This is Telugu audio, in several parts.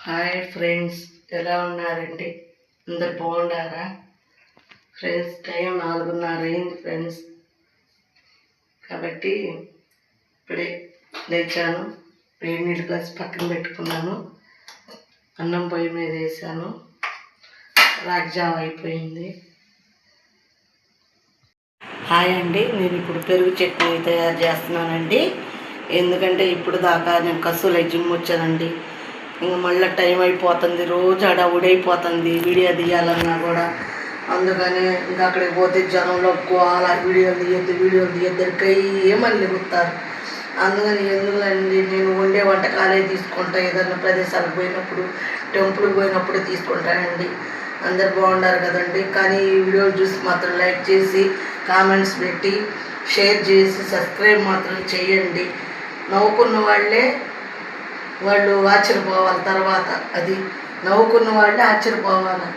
హాయ్ ఫ్రెండ్స్, ఎలా ఉన్నారండి? అందరు బాగుండారా ఫ్రెండ్స్? టైం 4:30 అయింది ఫ్రెండ్స్. కాబట్టి ఇప్పుడే లేచాను, వేడి నీళ్ళు గ్లాస్ పక్కన పెట్టుకున్నాను, అన్నం పొయ్యి మీద వేసాను, రాగ్జావ అయిపోయింది. హాయ్ అండి, నేను ఇప్పుడు పెరుగు చట్నీ తయారు చేస్తున్నానండి. ఎందుకంటే ఇప్పుడు దాకా నేను కసులు జిమ్ వచ్చానండి. ఇంక మళ్ళీ టైం అయిపోతుంది, రోజు ఉడైపోతుంది వీడియో తీయాలన్నా కూడా. అందుకని ఇంకా అక్కడికి పోతే జనంలో గోల, వీడియోలు తీయద్దు ఏమని లెగుతారు. అందుకని ఎందుకండి నేను వండే వంటకాలే తీసుకుంటా. ఏదైనా ప్రదేశాలకు పోయినప్పుడు, టెంపుల్కి పోయినప్పుడు తీసుకుంటానండి. అందరు బాగుండారు కదండి. కానీ ఈ వీడియోలు చూసి మాత్రం లైక్ చేసి, కామెంట్స్ పెట్టి, షేర్ చేసి, సబ్స్క్రైబ్ మాత్రం చేయండి. నవ్వుకున్న వాళ్ళు ఆశ్చర్యపోవాలి. తర్వాత అది నవ్వుకున్న వాళ్ళే ఆశ్చర్యపోవాలి.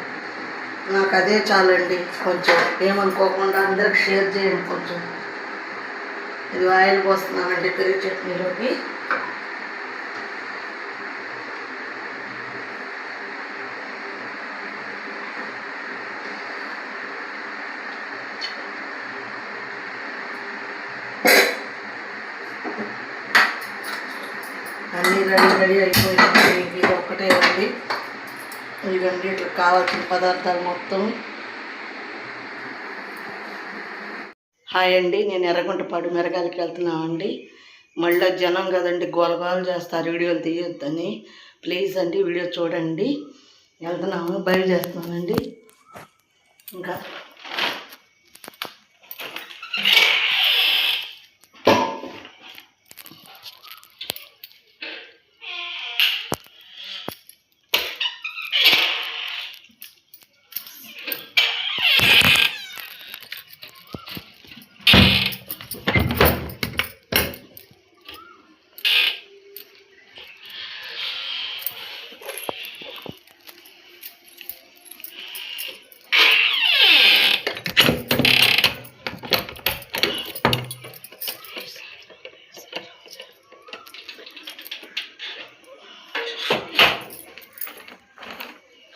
నాకు అదే చాలండి. కొంచెం ఏమనుకోకుండా అందరికి షేర్ చేయండి. కొంచెం ఇది ఆయిల్ పోస్తున్నానండి పెరుగు చట్నీలోకి. అన్నీ రెడీ అయిపోయింది. ఇది ఒక్కటే ఉంది. ఇవన్నీ ఇట్లా కావాల్సిన పదార్థాలు మొత్తం. హాయ్ అండి, నేను ఎర్రగుంటపాడు మిరగాయలకి వెళ్తున్నామండి. మళ్ళీ జనం కదండి, గోలగోలు చేస్తారు వీడియోలు తీయొద్దని. ప్లీజ్ అండి వీడియో చూడండి. వెళ్తున్నాము, బయలుదేరుతున్నానండి. ఇంకా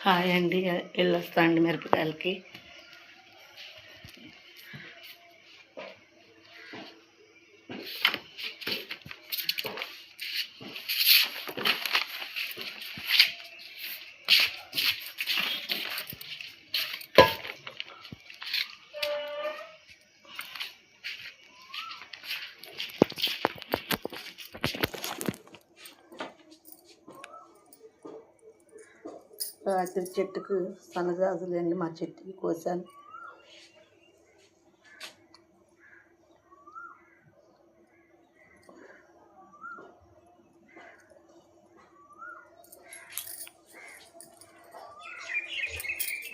హాయ్ అండి, వెళ్ళొస్తా అండి మిరపకాయలకి. రాత్రి చెట్టుకు సన్నజాజులు అండి, మా చెట్టుకి కోసాను.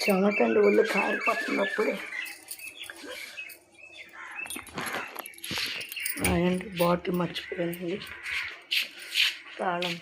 చెమటండి, ఒళ్ళు కారిపోతున్నప్పుడే. అండి బాటిల్ మర్చిపోయానండి, తాళం.